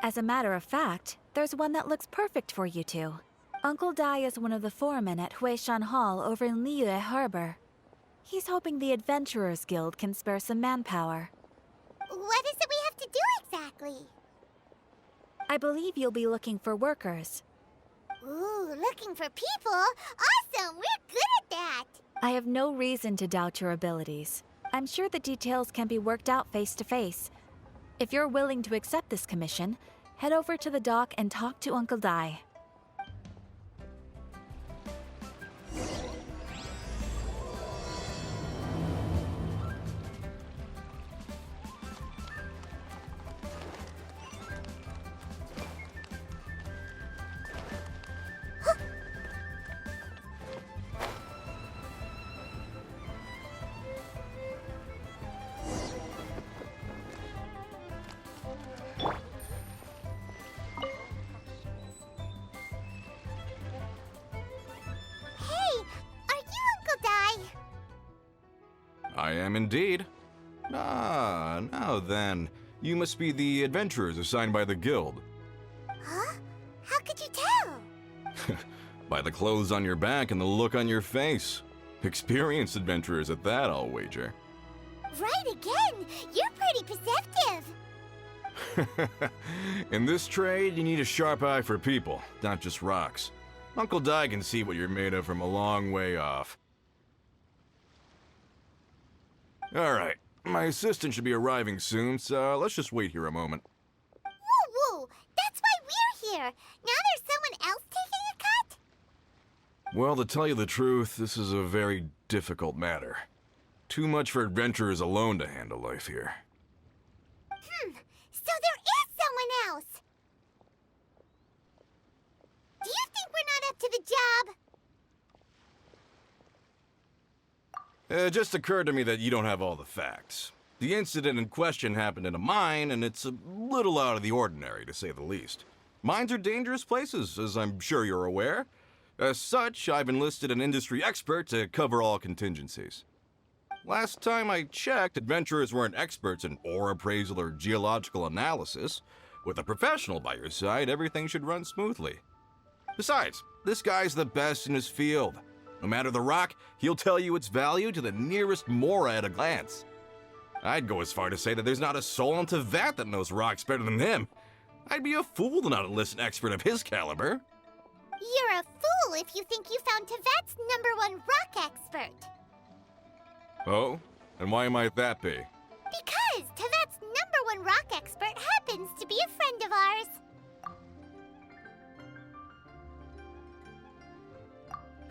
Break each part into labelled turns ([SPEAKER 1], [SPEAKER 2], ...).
[SPEAKER 1] As a matter of fact, there's one that looks perfect for you two. Uncle Dai is one of the foremen at Huishan Hall over in Liyue Harbor. He's hoping the Adventurers Guild can spare some manpower.
[SPEAKER 2] What is it we have to do exactly?
[SPEAKER 1] I believe you'll be looking for workers.
[SPEAKER 2] Ooh, looking for people? Awesome! We're good at that!
[SPEAKER 1] I have no reason to doubt your abilities. I'm sure the details can be worked out face to face. If you're willing to accept this commission, head over to the dock and talk to Uncle Dai.
[SPEAKER 3] I am indeed. Ah, now then. You must be the adventurers assigned by the guild.
[SPEAKER 2] Huh? How could you tell?
[SPEAKER 3] By the clothes on your back and the look on your face. Experienced adventurers at that, I'll wager.
[SPEAKER 2] Right again! You're pretty perceptive!
[SPEAKER 3] In this trade, you need a sharp eye for people, not just rocks. Uncle Dai can see what you're made of from a long way off. Alright, my assistant should be arriving soon, so let's just wait here a moment.
[SPEAKER 2] Woo-woo! That's why we're here! Now there's someone else taking a cut?
[SPEAKER 3] Well, to tell you the truth, this is a very difficult matter. Too much for adventurers alone to handle life here.
[SPEAKER 2] So there is someone else! Do you think we're not up to the job?
[SPEAKER 3] It just occurred to me that you don't have all the facts. The incident in question happened in a mine, and it's a little out of the ordinary, to say the least. Mines are dangerous places, as I'm sure you're aware. As such, I've enlisted an industry expert to cover all contingencies. Last time I checked, adventurers weren't experts in ore appraisal or geological analysis. With a professional by your side, everything should run smoothly. Besides, this guy's the best in his field. No matter the rock, he'll tell you its value to the nearest mora at a glance. I'd go as far to say that there's not a soul on Tevat that knows rocks better than him. I'd be a fool to not enlist an expert of his caliber.
[SPEAKER 2] You're a fool if you think you found Tevat's #1 rock expert.
[SPEAKER 3] Oh? And why might that be?
[SPEAKER 2] Because Tevat's #1 rock expert happens to be a friend of ours.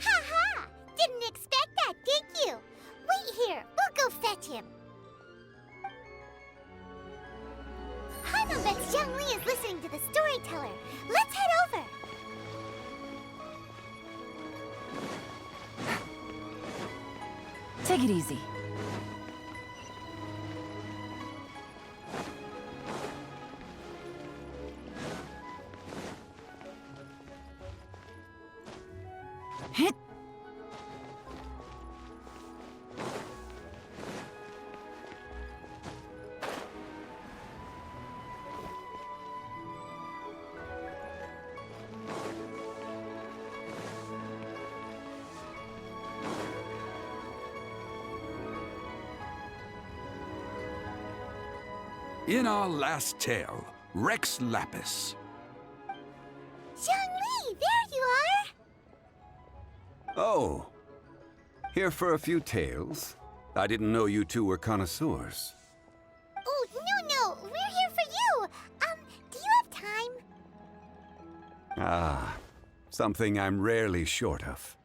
[SPEAKER 2] Ha-ha! Didn't expect that, did you? Wait here, we'll go fetch him. Hanno bets Zhongli is listening to the storyteller. Let's head over.
[SPEAKER 1] Take it easy. Hit.
[SPEAKER 4] In our last tale, Rex Lapis.
[SPEAKER 2] Zhongli, there you are!
[SPEAKER 4] Oh. Here for a few tales? I didn't know you two were connoisseurs.
[SPEAKER 2] Oh, no, we're here for you. Do you have time?
[SPEAKER 4] Ah, something I'm rarely short of.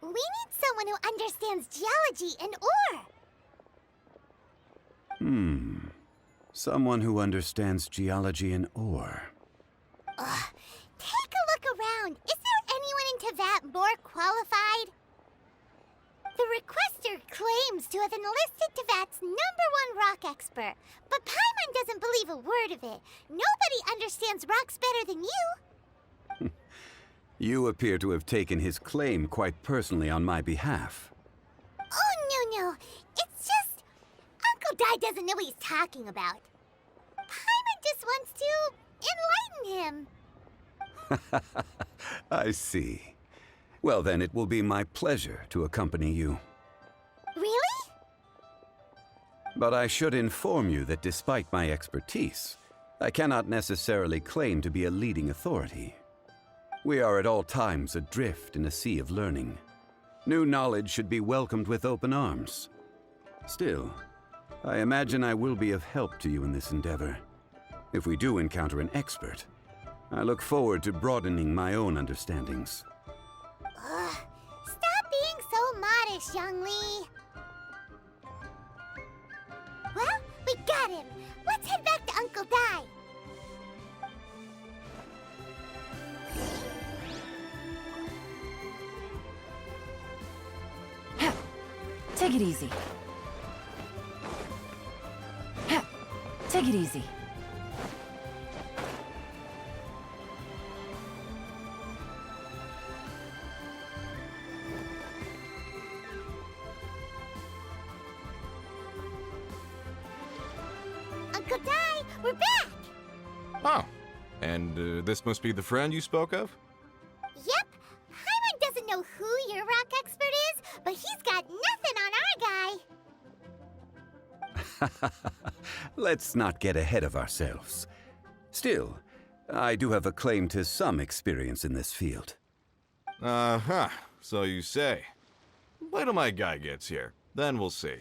[SPEAKER 2] We need someone who understands geology and ore.
[SPEAKER 4] Someone who understands geology and ore.
[SPEAKER 2] Take a look around. Is there anyone in Tevat more qualified? The requester claims to have enlisted Tevat's #1 rock expert, but Paimon doesn't believe a word of it. Nobody understands rocks better than you.
[SPEAKER 4] You appear to have taken his claim quite personally on my behalf.
[SPEAKER 2] Oh, no. It's just... Uncle Dai doesn't know what he's talking about. Paimon just wants to enlighten him.
[SPEAKER 4] I see. Well, then it will be my pleasure to accompany you.
[SPEAKER 2] Really?
[SPEAKER 4] But I should inform you that despite my expertise, I cannot necessarily claim to be a leading authority. We are at all times adrift in a sea of learning. New knowledge should be welcomed with open arms. Still, I imagine I will be of help to you in this endeavor. If we do encounter an expert, I look forward to broadening my own understandings.
[SPEAKER 2] Ugh. Stop being so modest, Zhongli. Well, we got him. Let's head back to Uncle Dai.
[SPEAKER 1] Take it easy. Take it easy.
[SPEAKER 2] Uncle Dai, we're back!
[SPEAKER 3] Oh, and this must be the friend you spoke of?
[SPEAKER 2] Yep. Hyman doesn't know who your rock expert is, but he's got nothing on our guy.
[SPEAKER 4] Let's not get ahead of ourselves. Still, I do have a claim to some experience in this field.
[SPEAKER 3] Uh-huh, so you say. Wait till my guy gets here, then we'll see.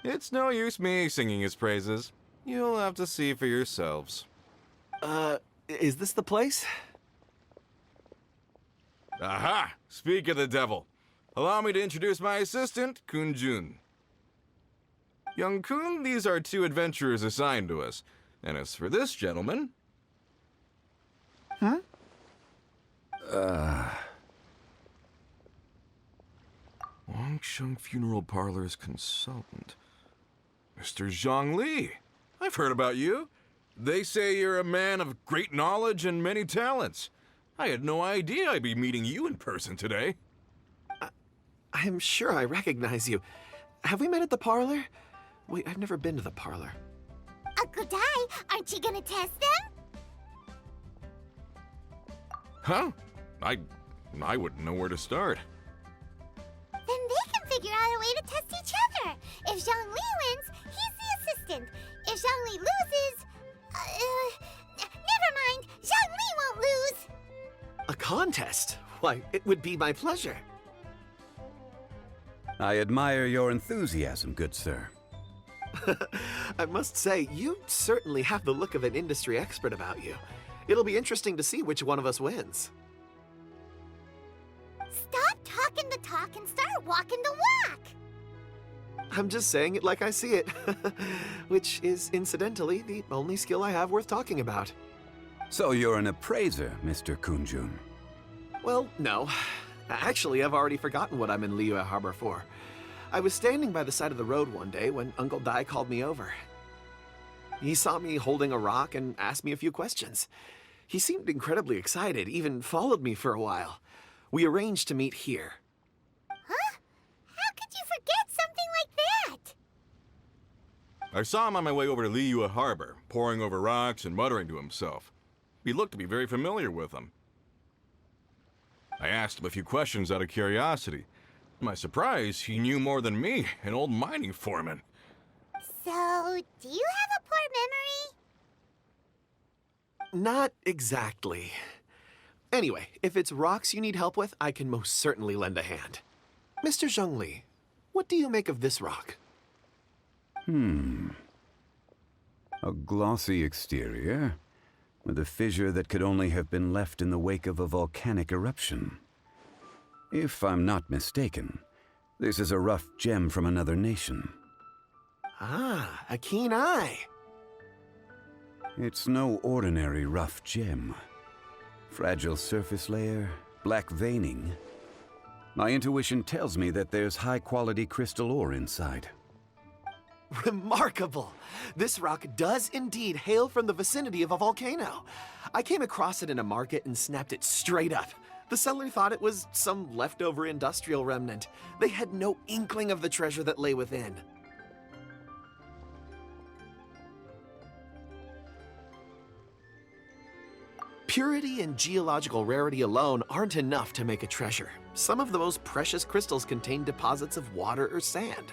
[SPEAKER 3] It's no use me singing his praises. You'll have to see for yourselves.
[SPEAKER 5] Is this the place?
[SPEAKER 3] Aha! Speak of the devil. Allow me to introduce my assistant, Kun-jun. Young Kun, these are two adventurers assigned to us. And as for this gentleman... Wangsheng Funeral Parlor's consultant. Mr. Zhongli. I've heard about you. They say you're a man of great knowledge and many talents. I had no idea I'd be meeting you in person today.
[SPEAKER 5] I'm sure I recognize you. Have we met at the parlor? Wait, I've never been to the parlor.
[SPEAKER 2] Uncle Dai, aren't you gonna test them?
[SPEAKER 3] Huh? I wouldn't know where to start.
[SPEAKER 2] Then they can figure out a way to test each other. If Zhongli wins, he's the assistant. If Zhongli loses... never mind. Zhongli won't lose.
[SPEAKER 5] A contest? Why, it would be my pleasure.
[SPEAKER 4] I admire your enthusiasm, good sir.
[SPEAKER 5] I must say, you certainly have the look of an industry expert about you. It'll be interesting to see which one of us wins.
[SPEAKER 2] Stop talking the talk and start walking the walk.
[SPEAKER 5] I'm just saying it like I see it. Which is, incidentally, the only skill I have worth talking about.
[SPEAKER 4] So you're an appraiser, Mr. Kun-jun.
[SPEAKER 5] Well, no. Actually, I've already forgotten what I'm in Liyue Harbor for. I was standing by the side of the road one day when Uncle Dai called me over. He saw me holding a rock and asked me a few questions. He seemed incredibly excited, even followed me for a while. We arranged to meet here.
[SPEAKER 2] Huh? How could you forget something like that?
[SPEAKER 3] I saw him on my way over to Liyue Harbor, poring over rocks and muttering to himself. He looked to be very familiar with them. I asked him a few questions out of curiosity. To my surprise, he knew more than me, an old mining foreman.
[SPEAKER 2] So, do you have a poor memory?
[SPEAKER 5] Not exactly. Anyway, if it's rocks you need help with, I can most certainly lend a hand. Mr. Zhongli, what do you make of this rock?
[SPEAKER 4] A glossy exterior, with a fissure that could only have been left in the wake of a volcanic eruption. If I'm not mistaken, this is a rough gem from another nation.
[SPEAKER 5] Ah, a keen eye.
[SPEAKER 4] It's no ordinary rough gem. Fragile surface layer, black veining. My intuition tells me that there's high-quality crystal ore inside.
[SPEAKER 5] Remarkable! This rock does indeed hail from the vicinity of a volcano. I came across it in a market and snapped it straight up. The seller thought it was some leftover industrial remnant. They had no inkling of the treasure that lay within. Purity and geological rarity alone aren't enough to make a treasure. Some of the most precious crystals contain deposits of water or sand.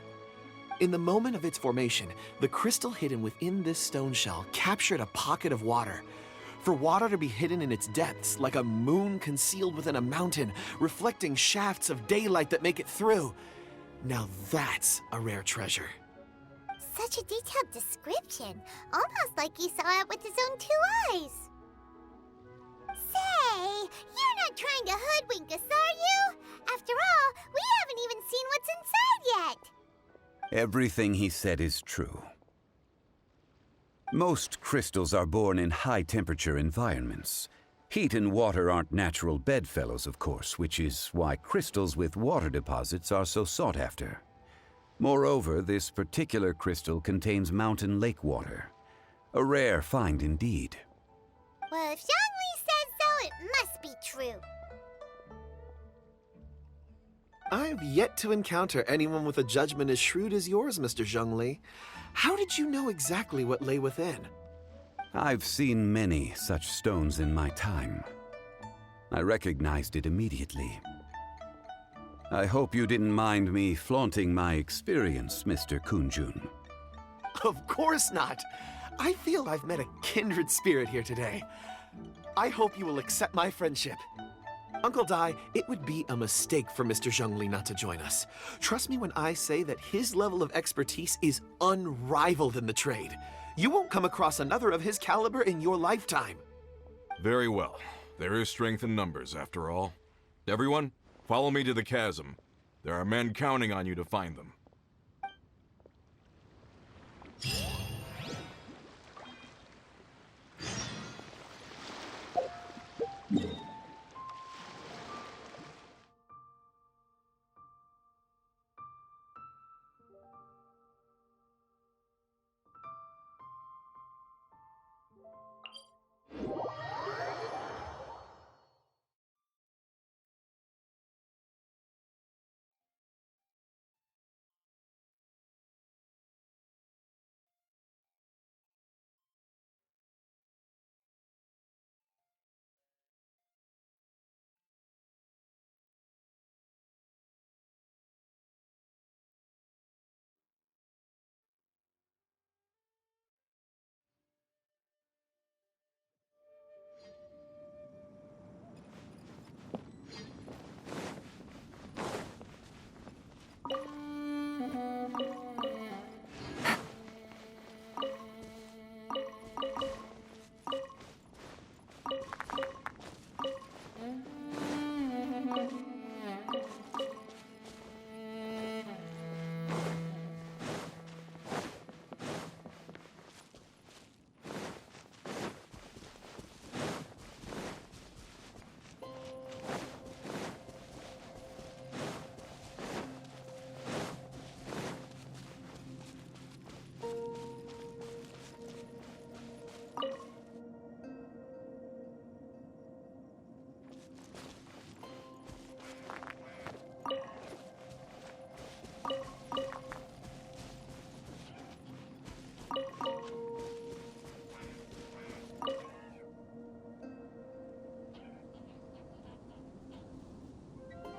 [SPEAKER 5] In the moment of its formation, the crystal hidden within this stone shell captured a pocket of water. For water to be hidden in its depths, like a moon concealed within a mountain, reflecting shafts of daylight that make it through. Now that's a rare treasure.
[SPEAKER 2] Such a detailed description, almost like he saw it with his own 2 eyes. Say, you're not trying to hoodwink us, are you? After all, we haven't even seen what's inside yet.
[SPEAKER 4] Everything he said is true. Most crystals are born in high-temperature environments. Heat and water aren't natural bedfellows, of course, which is why crystals with water deposits are so sought after. Moreover, this particular crystal contains mountain lake water. A rare find indeed.
[SPEAKER 2] Well, if Zhongli says so, it must be true.
[SPEAKER 5] I've yet to encounter anyone with a judgment as shrewd as yours, Mr. Zhongli. How did you know exactly what lay within?
[SPEAKER 4] I've seen many such stones in my time. I recognized it immediately. I hope you didn't mind me flaunting my experience, Mr. Kunjun.
[SPEAKER 5] Of course not. I feel I've met a kindred spirit here today. I hope you will accept my friendship. Uncle Dai, it would be a mistake for Mr. Zhongli not to join us. Trust me when I say that his level of expertise is unrivaled in the trade. You won't come across another of his caliber in your lifetime.
[SPEAKER 3] Very well. There is strength in numbers, after all. Everyone, follow me to the chasm. There are men counting on you to find them.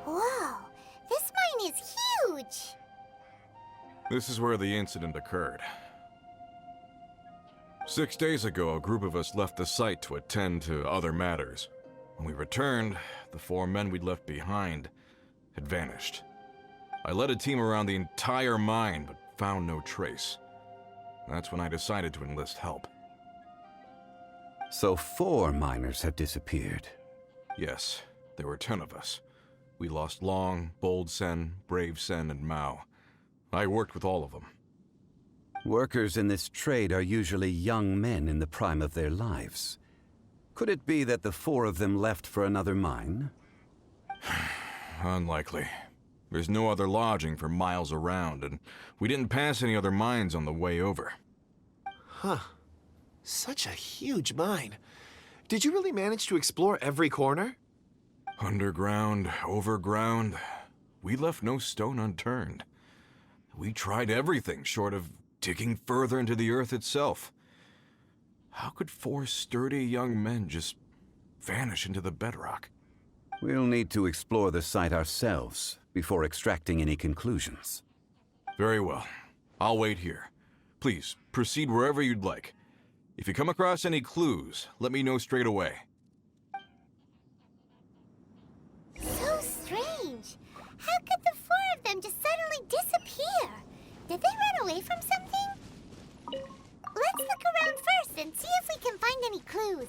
[SPEAKER 2] Whoa, this mine is huge!
[SPEAKER 3] This is where the incident occurred. 6 days ago, a group of us left the site to attend to other matters. When we returned, the 4 men we'd left behind had vanished. I led a team around the entire mine, but found no trace. That's when I decided to enlist help.
[SPEAKER 4] So 4 miners have disappeared.
[SPEAKER 3] Yes, there were 10 of us. We lost Long, Bold Sen, Brave Sen, and Mao. I worked with all of them.
[SPEAKER 4] Workers in this trade are usually young men in the prime of their lives. Could it be that the 4 of them left for another mine?
[SPEAKER 3] Unlikely. There's no other lodging for miles around, and we didn't pass any other mines on the way over.
[SPEAKER 5] Huh. Such a huge mine. Did you really manage to explore every corner?
[SPEAKER 3] Underground, overground, we left no stone unturned. We tried everything short of digging further into the earth itself. How could 4 sturdy young men just vanish into the bedrock?
[SPEAKER 4] We'll need to explore the site ourselves before extracting any conclusions.
[SPEAKER 3] Very well. I'll wait here. Please, proceed wherever you'd like. If you come across any clues, let me know straight away.
[SPEAKER 2] So strange. How could the four of them just suddenly disappear? Did they run away from something? Let's look around first and see if we can find any clues.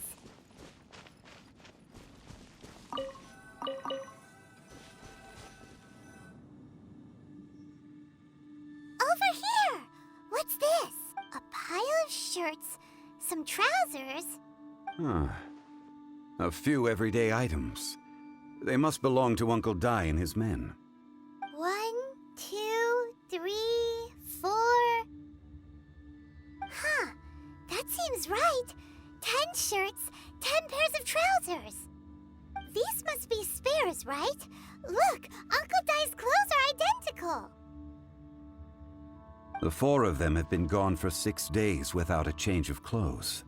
[SPEAKER 2] Over here! What's this? A pile of shirts, some trousers.
[SPEAKER 4] Huh. A few everyday items. They must belong to Uncle Dai and his men.
[SPEAKER 2] 1, 2, 3, 4. Huh, that seems right. 10 shirts, 10 pairs of trousers. These must be spares, right? Look, Uncle Dai's clothes are identical.
[SPEAKER 4] The four of them have been gone for 6 days without a change of clothes.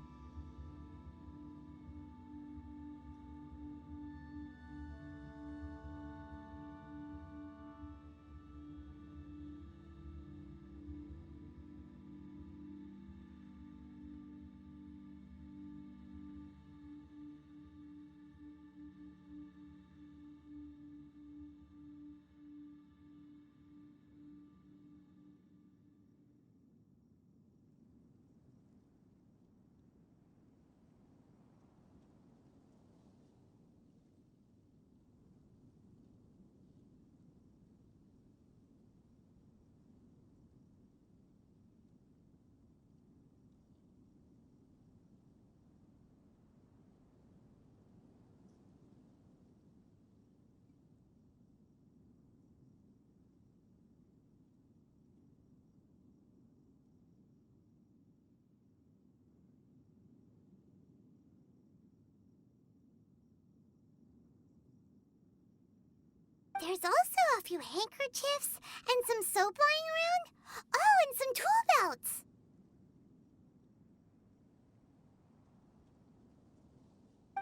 [SPEAKER 2] There's also a few handkerchiefs and some soap lying around. Oh, and some tool belts.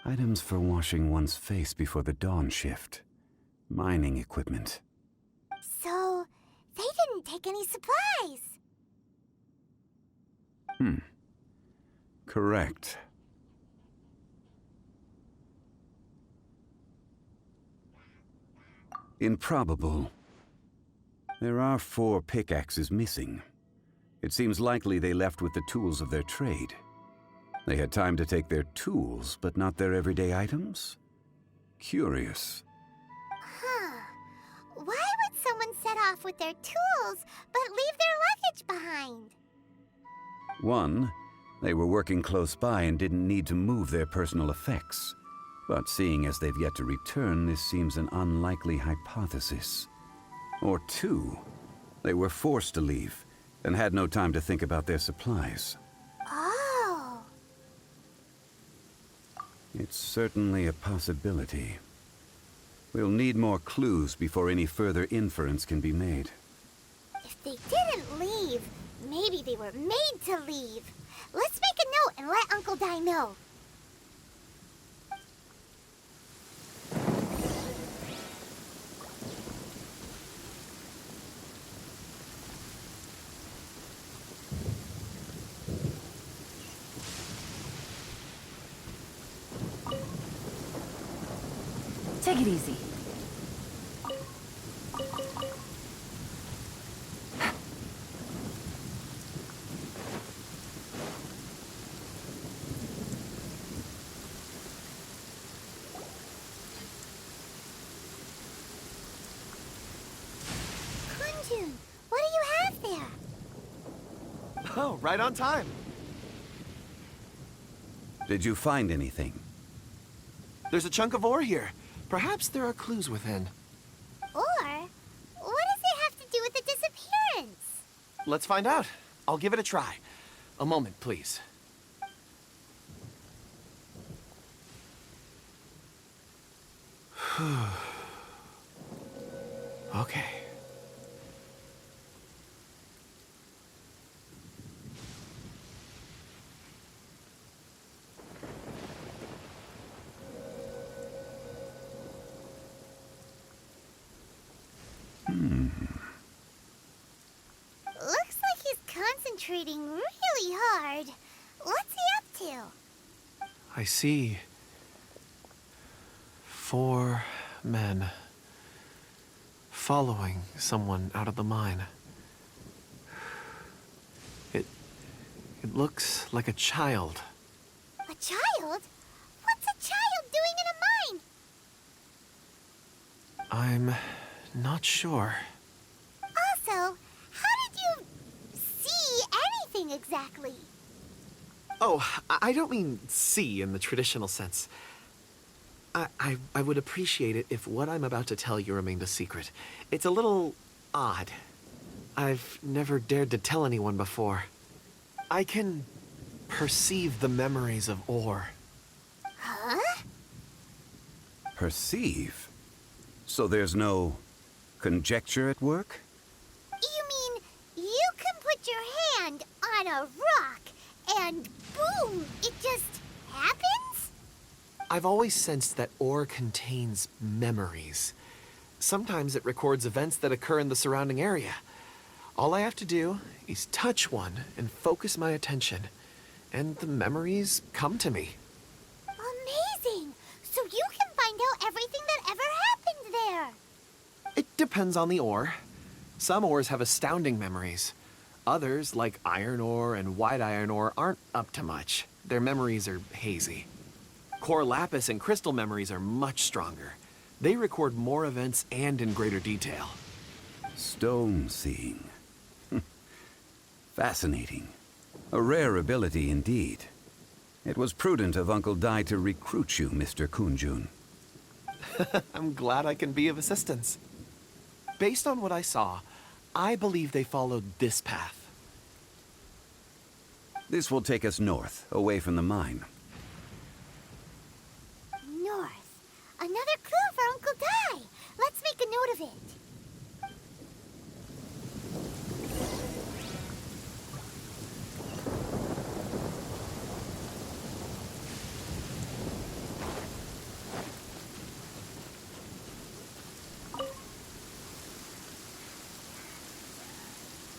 [SPEAKER 4] Items for washing one's face before the dawn shift. Mining equipment.
[SPEAKER 2] So, they didn't take any supplies.
[SPEAKER 4] Correct. Improbable. There are 4 pickaxes missing. It seems likely they left with the tools of their trade. They had time to take their tools, but not their everyday items? Curious.
[SPEAKER 2] Huh. Why would someone set off with their tools, but leave their luggage behind?
[SPEAKER 4] 1, they were working close by and didn't need to move their personal effects. But seeing as they've yet to return, this seems an unlikely hypothesis. Or 2, they were forced to leave and had no time to think about their supplies.
[SPEAKER 2] Oh.
[SPEAKER 4] It's certainly a possibility. We'll need more clues before any further inference can be made.
[SPEAKER 2] If they didn't leave, maybe they were made to leave. Let's make a note and let Uncle Dai know.
[SPEAKER 1] Take it easy.
[SPEAKER 2] Kunjun, what do you have there?
[SPEAKER 5] Oh, right on time.
[SPEAKER 4] Did you find anything?
[SPEAKER 5] There's a chunk of ore here. Perhaps there are clues within.
[SPEAKER 2] Or, what does it have to do with the disappearance?
[SPEAKER 5] Let's find out. I'll give it a try. A moment, please. Okay.
[SPEAKER 2] concentrating really hard. What's he up to?
[SPEAKER 5] I see 4 men following someone out of the mine. It looks like a child.
[SPEAKER 2] A child? What's a child doing in a mine?
[SPEAKER 5] I'm not sure.
[SPEAKER 2] Also, how did you see anything exactly?
[SPEAKER 5] Oh, I don't mean see in the traditional sense. I would appreciate it if what I'm about to tell you remained a secret. It's a little odd. I've never dared to tell anyone before. I can perceive the memories of Or.
[SPEAKER 2] Huh?
[SPEAKER 4] Perceive? So there's no conjecture at work?
[SPEAKER 2] You mean you can put your hand on a rock and boom, it just happens?
[SPEAKER 5] I've always sensed that Or contains memories. Sometimes it records events that occur in the surrounding area. All I have to do is touch one and focus my attention, and the memories come to me.
[SPEAKER 2] Amazing! So you can find out everything that ever happened there.
[SPEAKER 5] It depends on the ore. Some ores have astounding memories. Others, like iron ore and white iron ore, aren't up to much. Their memories are hazy. Core lapis and crystal memories are much stronger. They record more events and in greater detail.
[SPEAKER 4] Stone seeing. Fascinating. A rare ability indeed. It was prudent of Uncle Dai to recruit you, Mr. Kunjun.
[SPEAKER 5] I'm glad I can be of assistance. Based on what I saw, I believe they followed this path.
[SPEAKER 4] This will take us north, away from the mine.
[SPEAKER 2] North. Another clue for Uncle Dai. Let's make a note of it.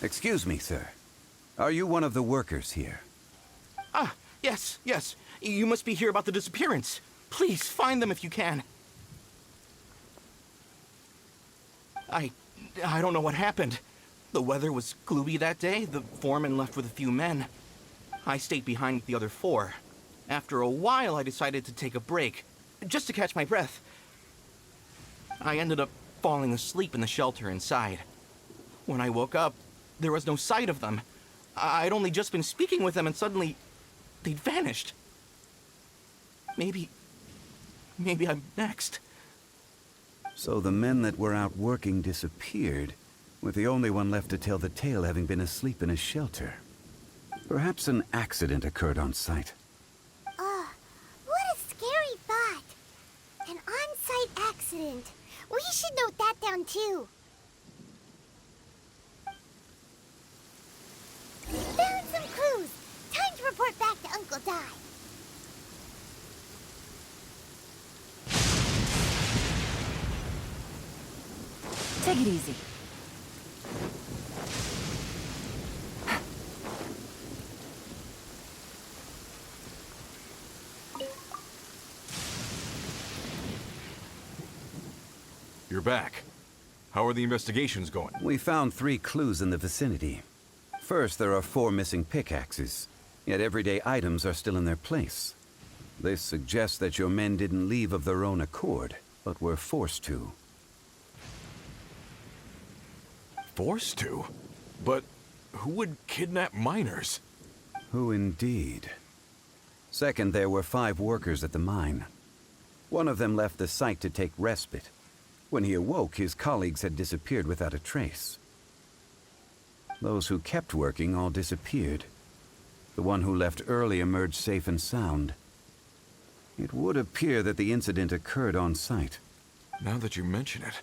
[SPEAKER 4] Excuse me, sir. Are you one of the workers here?
[SPEAKER 6] Ah, yes. You must be here about the disappearance. Please, find them if you can. I don't know what happened. The weather was gloomy that day. The foreman left with a few men. I stayed behind with the other 4. After a while, I decided to take a break, just to catch my breath. I ended up falling asleep in the shelter inside. When I woke up, there was no sight of them. I'd only just been speaking with them and suddenly they'd vanished. Maybe I'm next.
[SPEAKER 4] So the men that were out working disappeared, with the only one left to tell the tale having been asleep in a shelter. Perhaps an accident occurred on site.
[SPEAKER 2] What a scary thought. An on-site accident. We should note that down too. Found some clues. Time to report back to Uncle Dai.
[SPEAKER 1] Take it easy.
[SPEAKER 3] You're back. How are the investigations going?
[SPEAKER 4] We found 3 clues in the vicinity. First, there are 4 missing pickaxes, yet everyday items are still in their place. This suggests that your men didn't leave of their own accord, but were forced to.
[SPEAKER 3] Forced to? But who would kidnap miners?
[SPEAKER 4] Who indeed? Second, there were 5 workers at the mine. One of them left the site to take respite. When he awoke, his colleagues had disappeared without a trace. Those who kept working all disappeared. The one who left early emerged safe and sound. It would appear that the incident occurred on site.
[SPEAKER 3] Now that you mention it,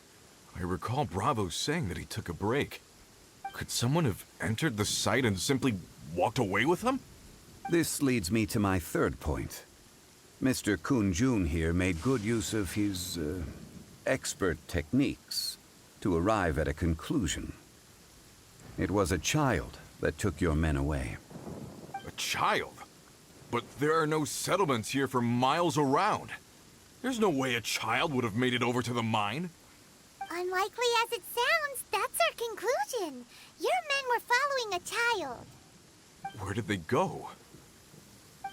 [SPEAKER 3] I recall Bravo saying that he took a break. Could someone have entered the site and simply walked away with them?
[SPEAKER 4] This leads me to my third point. Mr. Kunjun here made good use of his, expert techniques to arrive at a conclusion. It was a child, that took your men away.
[SPEAKER 3] A child? But there are no settlements here for miles around. There's no way a child would have made it over to the mine.
[SPEAKER 2] Unlikely as it sounds, that's our conclusion. Your men were following a child.
[SPEAKER 3] Where did they go?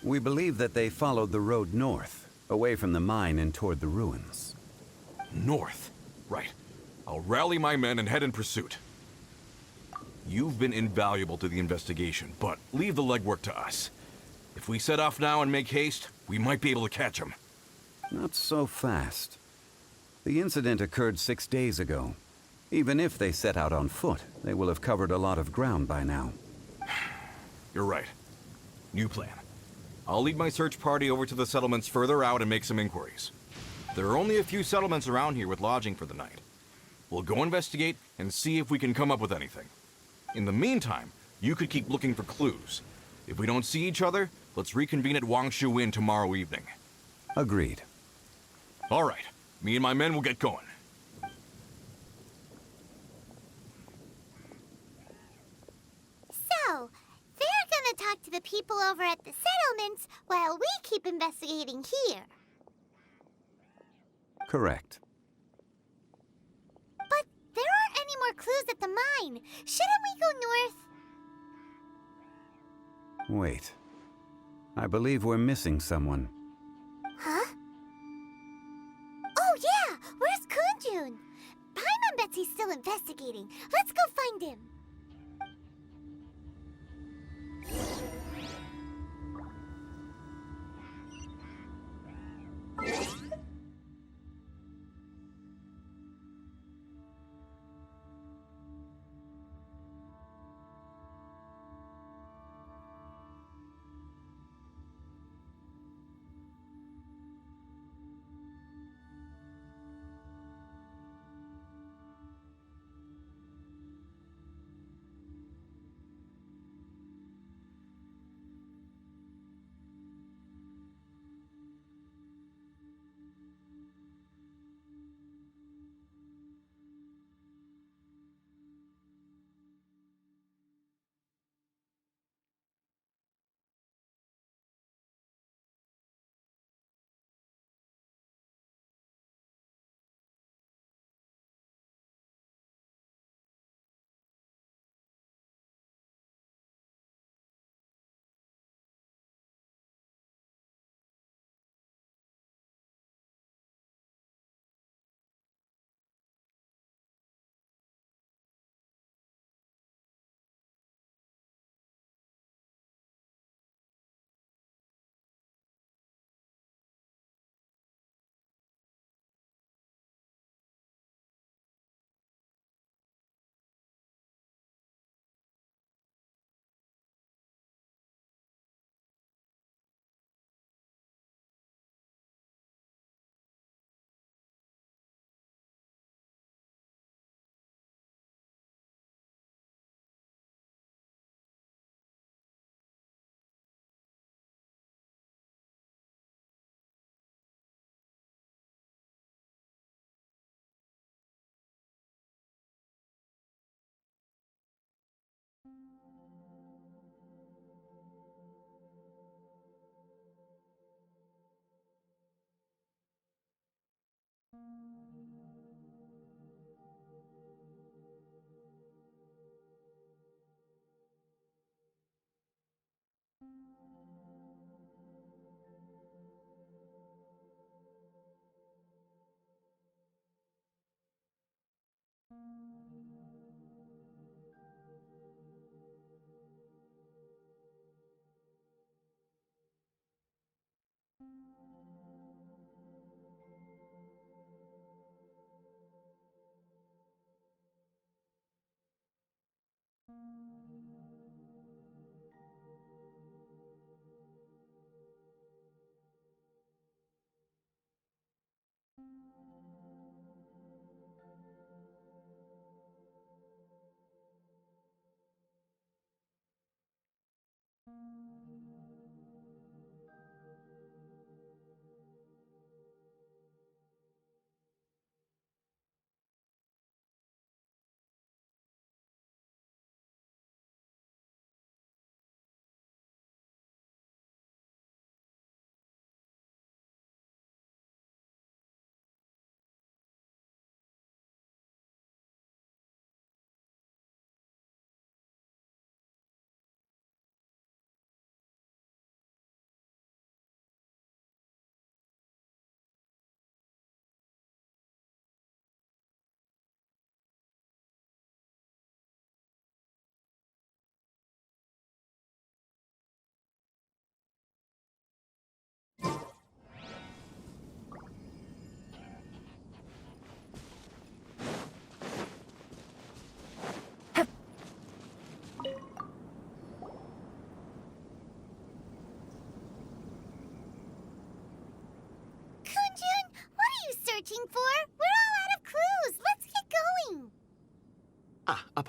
[SPEAKER 4] We believe that they followed the road north, away from the mine and toward the ruins.
[SPEAKER 3] North. Right. I'll rally my men and head in pursuit. You've been invaluable to the investigation, but leave the legwork to us. If we set off now and make haste, we might be able to catch them.
[SPEAKER 4] Not so fast. The incident occurred 6 days ago. Even if they set out on foot, they will have covered a lot of ground by now.
[SPEAKER 3] You're right. New plan. I'll lead my search party over to the settlements further out and make some inquiries. There are only a few settlements around here with lodging for the night. We'll go investigate and see if we can come up with anything. In the meantime, you could keep looking for clues. If we don't see each other, let's reconvene at Wangshu Inn tomorrow evening.
[SPEAKER 4] Agreed.
[SPEAKER 3] All right. Me and my men will get going.
[SPEAKER 2] So, they're gonna talk to the people over at the settlements while we keep investigating here.
[SPEAKER 4] Correct.
[SPEAKER 2] But there aren't any more clues at the mine. Shouldn't we go north?
[SPEAKER 4] Wait. I believe we're missing someone.
[SPEAKER 2] Huh? Oh yeah! Where's Kunjun? Paimon bets he's still investigating. Let's go find him.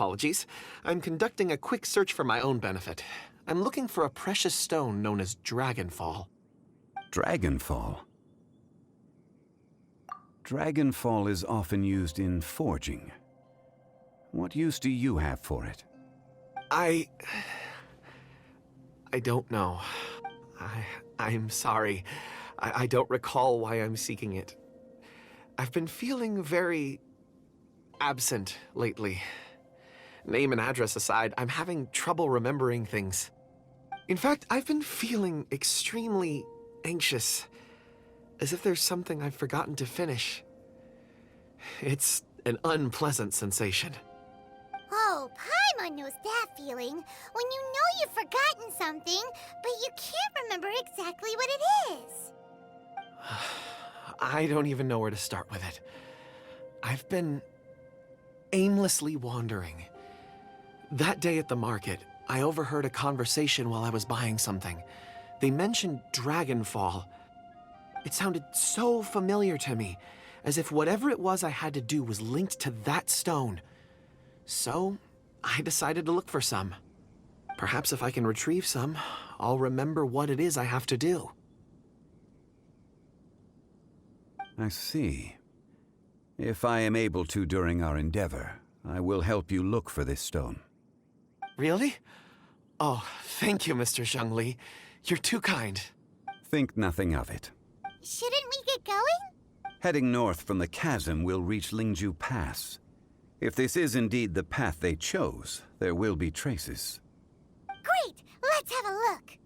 [SPEAKER 5] apologies. I'm conducting a quick search for my own benefit. I'm looking for a precious stone known as Dragonfall.
[SPEAKER 4] Dragonfall? Dragonfall is often used in forging. What use do you have for it?
[SPEAKER 5] I don't know. I'm sorry. I don't recall why I'm seeking it. I've been feeling very absent lately. Name and address aside, I'm having trouble remembering things. In fact, I've been feeling extremely anxious, as if there's something I've forgotten to finish. It's an unpleasant sensation.
[SPEAKER 2] Oh, Paimon knows that feeling. When you know you've forgotten something, but you can't remember exactly what it is.
[SPEAKER 5] I don't even know where to start with it. I've been aimlessly wandering. That day at the market, I overheard a conversation while I was buying something. They mentioned Dragonfall. It sounded so familiar to me, as if whatever it was I had to do was linked to that stone. So, I decided to look for some. Perhaps if I can retrieve some, I'll remember what it is I have to do.
[SPEAKER 4] I see. If I am able to during our endeavor, I will help you look for this stone.
[SPEAKER 5] Really? Oh, thank you, Mr. Zhongli. You're too kind.
[SPEAKER 4] Think nothing of it.
[SPEAKER 2] Shouldn't we get going?
[SPEAKER 4] Heading north from the chasm, we'll reach Lingju Pass. If this is indeed the path they chose, there will be traces.
[SPEAKER 2] Great! Let's have a look.